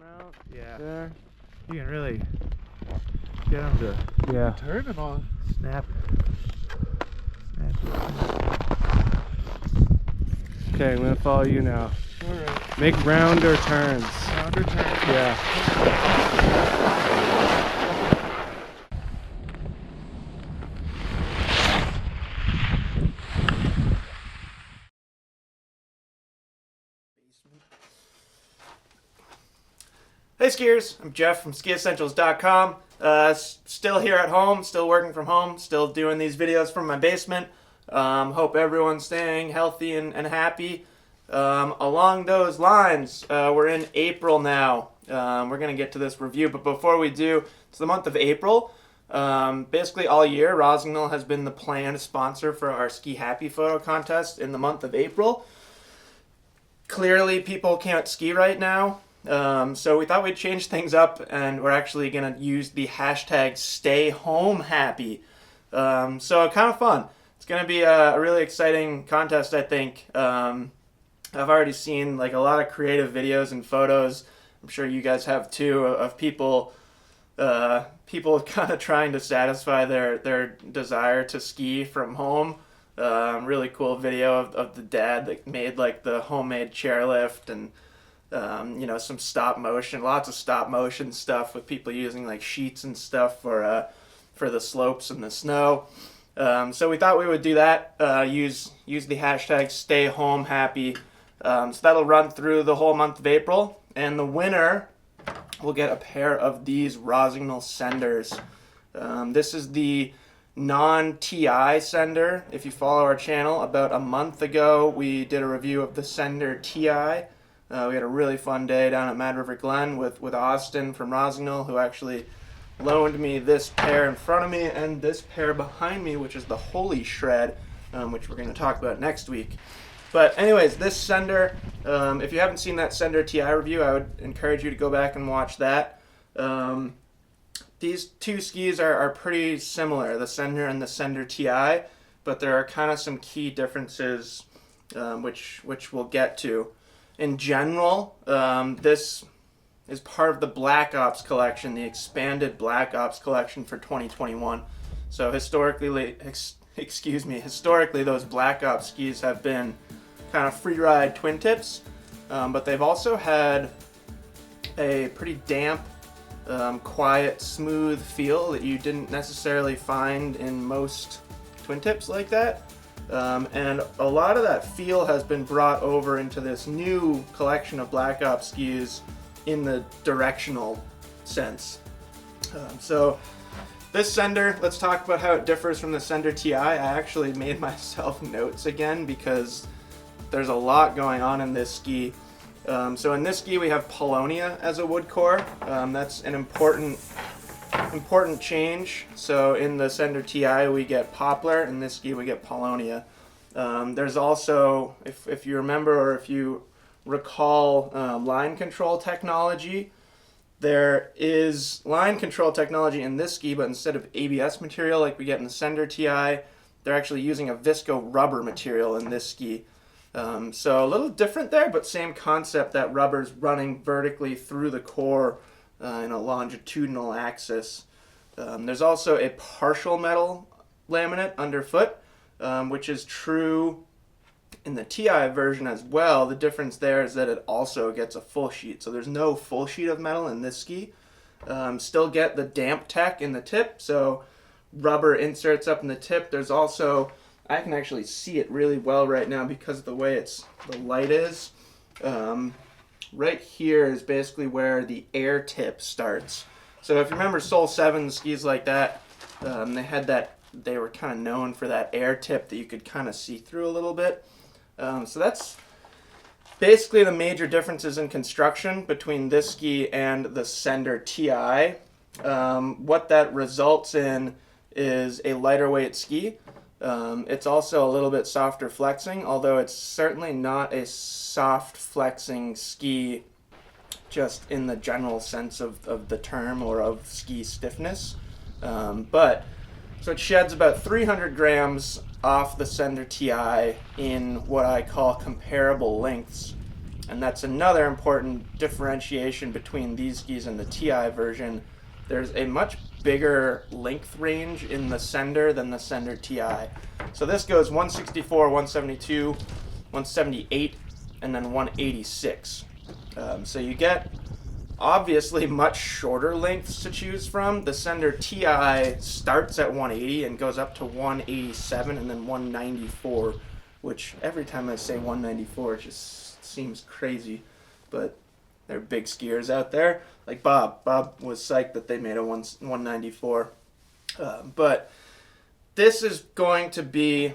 out. Yeah. There. You can really get them to Turn it on. snap. Okay, I'm gonna follow you now. Alright. Make rounder turns. Rounder turn. Yeah. Hey skiers, I'm Jeff from SkiEssentials.com. Still here at home, still working from home, still doing these videos from my basement. Hope everyone's staying healthy and happy. Along those lines, we're in April now. We're going to get to this review, but before we do, it's the month of April. Basically all year, Rossignol has been the planned sponsor for our Ski Happy photo contest in the month of April. Clearly people can't ski right now. So we thought we'd change things up, and we're actually going to use the hashtag StayHomeHappy. So kind of fun. It's going to be a really exciting contest, I think. I've already seen like a lot of creative videos and photos. I'm sure you guys have too, of people kind of trying to satisfy their desire to ski from home. Really cool video of the dad that made like the homemade chairlift, and you know, some lots of stop motion stuff with people using like sheets and stuff for the slopes and the snow. So we thought we would do that. Use the hashtag StayHomeHappy. So that'll run through the whole month of April, and the winner will get a pair of these Rossignol Senders. This is the non-TI Sender. If you follow our channel, about a month ago we did a review of the Sender TI. We had a really fun day down at Mad River Glen with Austin from Rossignol, who actually loaned me this pair in front of me and this pair behind me, which is the Holy Shred, which we're going to talk about next week. But anyways, this Sender, if you haven't seen that Sender TI review, I would encourage you to go back and watch that. These two skis are pretty similar, the Sender and the Sender TI, but there are kind of some key differences, which we'll get to. In general, this is part of the BLACKOPS collection, the expanded BLACKOPS collection for 2021. So historically, those BLACKOPS skis have been kind of free ride twin tips, but they've also had a pretty damp, quiet, smooth feel that you didn't necessarily find in most twin tips like that. And a lot of that feel has been brought over into this new collection of BLACKOPS skis in the directional sense. So this Sender, let's talk about how it differs from the Sender TI. I actually made myself notes again because there's a lot going on in this ski. So in this ski we have Paulownia as a wood core. That's an important change. So in the Sender TI we get poplar, in this ski we get Paulownia. There's also, if you remember or if you recall, line control technology. There is line control technology in this ski, but instead of ABS material like we get in the Sender TI, they're actually using a visco rubber material in this ski. So a little different there, but same concept, that rubber's running vertically through the core in a longitudinal axis. There's also a partial metal laminate underfoot, which is true in the TI version as well. The difference there is that it also gets a full sheet. So there's no full sheet of metal in this ski. Still get the damp tech in the tip, so rubber inserts up in the tip. There's also, I can actually see it really well right now because of the way the light is. Right here is basically where the air tip starts. So if you remember Soul 7 skis like that, they were kind of known for that air tip that you could kind of see through a little bit. So that's basically the major differences in construction between this ski and the Sender TI. What that results in is a lighter weight ski. It's also a little bit softer flexing, although it's certainly not a soft flexing ski just in the general sense of the term or of ski stiffness. So it sheds about 300 grams off the Sender TI in what I call comparable lengths. And that's another important differentiation between these skis and the TI version. There's a much bigger length range in the Sender than the Sender TI. So this goes 164, 172, 178, and then 186. So you get obviously much shorter lengths to choose from. The Sender TI starts at 180 and goes up to 187 and then 194, which every time I say 194 it just seems crazy, but they're big skiers out there. Like Bob was psyched that they made a 194. But this is going to be,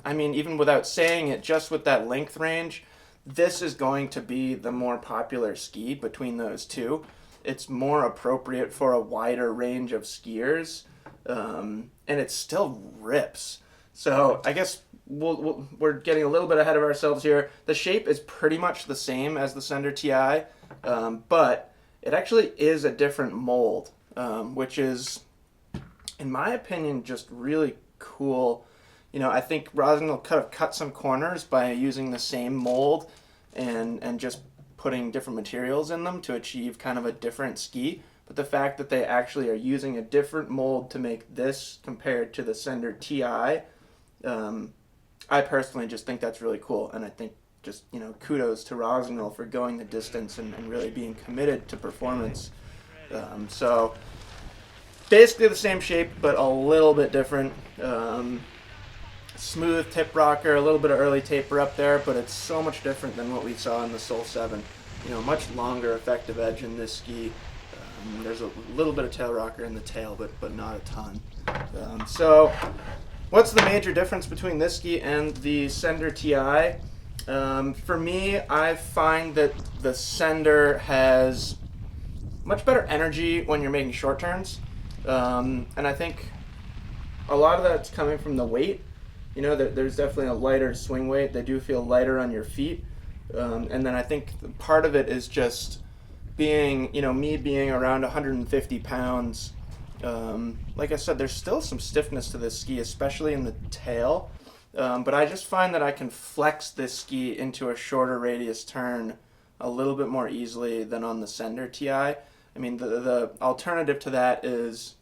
I mean, even without saying it, just with that length range, this is going to be the more popular ski between those two. It's more appropriate for a wider range of skiers, and it still rips. So I guess we're getting a little bit ahead of ourselves here. The shape is pretty much the same as the Sender TI, but it actually is a different mold, which is, in my opinion, just really cool. You know, I think Rossignol could have cut some corners by using the same mold and just putting different materials in them to achieve kind of a different ski. But the fact that they actually are using a different mold to make this compared to the Sender TI, I personally just think that's really cool. And I think just, you know, kudos to Rossignol for going the distance and really being committed to performance. So basically the same shape, but a little bit different. Smooth tip rocker, a little bit of early taper up there, but it's so much different than what we saw in the Soul 7. You know, much longer effective edge in this ski. There's a little bit of tail rocker in the tail, but not a ton. So what's the major difference between this ski and the Sender TI? For me, I find that the Sender has much better energy when you're making short turns. And I think a lot of that's coming from the weight. You know, there's definitely a lighter swing weight. They do feel lighter on your feet. And then I think part of it is just being, you know, me being around 150 pounds. Like I said, there's still some stiffness to this ski, especially in the tail. But I just find that I can flex this ski into a shorter radius turn a little bit more easily than on the Sender TI. I mean, the alternative to that is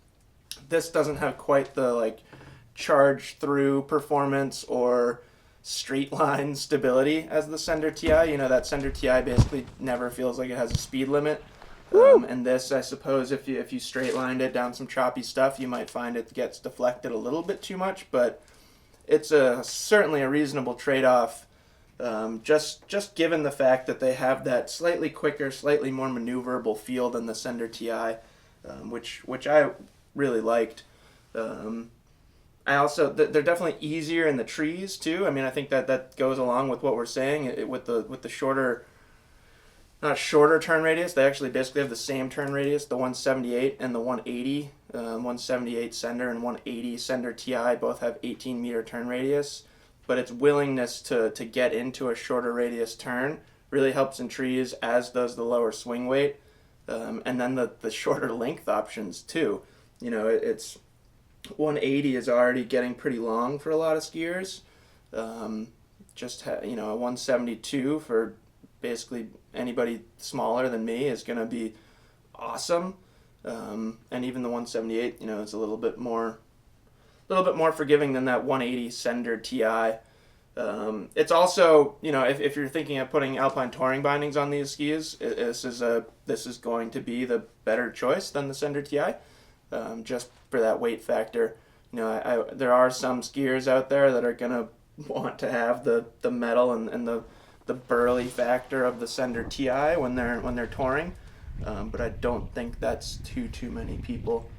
this doesn't have quite the, like, charge through performance or straight line stability as the Sender TI. You know, that Sender TI basically never feels like it has a speed limit. And this, I suppose, if you straight lined it down some choppy stuff, you might find it gets deflected a little bit too much, but it's certainly a reasonable trade-off, just given the fact that they have that slightly quicker, slightly more maneuverable feel than the Sender TI, which I really liked. I also, they're definitely easier in the trees too. I mean, I think that goes along with what we're saying with the shorter, not shorter turn radius. They actually basically have the same turn radius. The 178 and the 180, 178 Sender and 180 Sender TI both have 18 meter turn radius. But its willingness to get into a shorter radius turn really helps in trees, as does the lower swing weight, and then the shorter length options too. You know, it's 180 is already getting pretty long for a lot of skiers. You know, a 172 for basically anybody smaller than me is going to be awesome. And even the 178, you know, is a little bit more forgiving than that 180 Sender TI. It's also, you know, if you're thinking of putting alpine touring bindings on these skis, this is going to be the better choice than the Sender TI. Just for that weight factor. You know, there are some skiers out there that are going to want to have the metal and the burly factor of the Sender TI when they're touring, but I don't think that's too many people.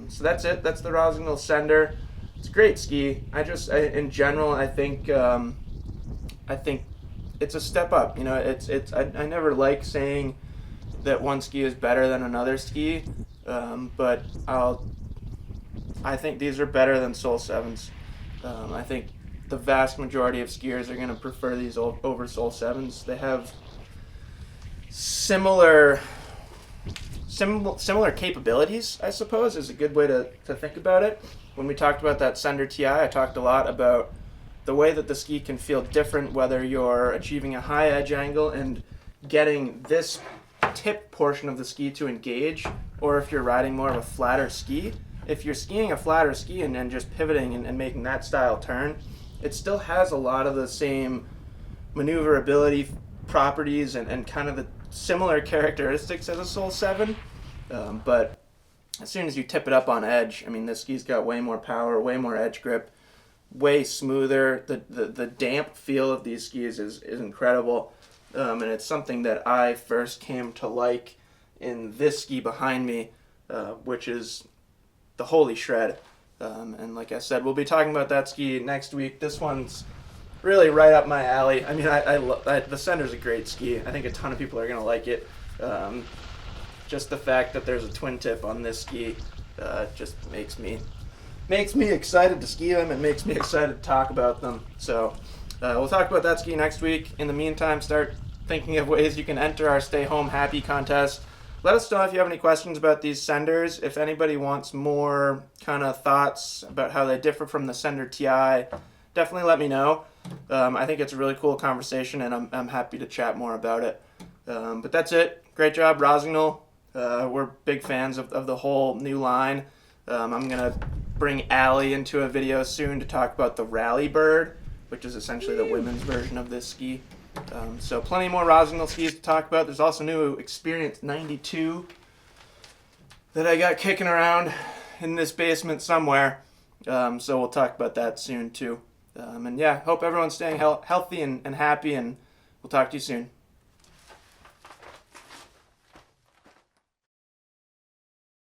So that's it. That's the Rossignol Sender. It's a great ski. In general, I think it's a step up. You know, I never like saying that one ski is better than another ski. But I think these are better than Soul 7s. I think the vast majority of skiers are going to prefer these over Soul 7s. They have similar capabilities, I suppose, is a good way to think about it. When we talked about that Sender TI, I talked a lot about the way that the ski can feel different whether you're achieving a high edge angle and getting this tip portion of the ski to engage, or if you're riding more of a flatter ski. If you're skiing a flatter ski and then just pivoting and making that style turn, it still has a lot of the same maneuverability properties and kind of the similar characteristics as a Soul 7. But as soon as you tip it up on edge, I mean, this ski's got way more power, way more edge grip, way smoother. The damp feel of these skis is incredible. And it's something that I first came to like in this ski behind me, which is the Holy Shred. And like I said, we'll be talking about that ski next week. This one's really right up my alley. I mean, the Sender's a great ski. I think a ton of people are going to like it. Just the fact that there's a twin tip on this ski just makes me excited to ski them and makes me excited to talk about them. So we'll talk about that ski next week. In the meantime, start thinking of ways you can enter our Stay Home Happy contest. Let us know if you have any questions about these Senders. If anybody wants more kind of thoughts about how they differ from the Sender TI, definitely let me know. I think it's a really cool conversation, and I'm happy to chat more about it. But that's it. Great job, Rossignol. We're big fans of the whole new line. I'm going to bring Allie into a video soon to talk about the Rally Bird, which is essentially the women's version of this ski. So plenty more Rossignol skis to talk about. There's also new Experience 92 that I got kicking around in this basement somewhere. So we'll talk about that soon too. And yeah, hope everyone's staying healthy and happy, and we'll talk to you soon.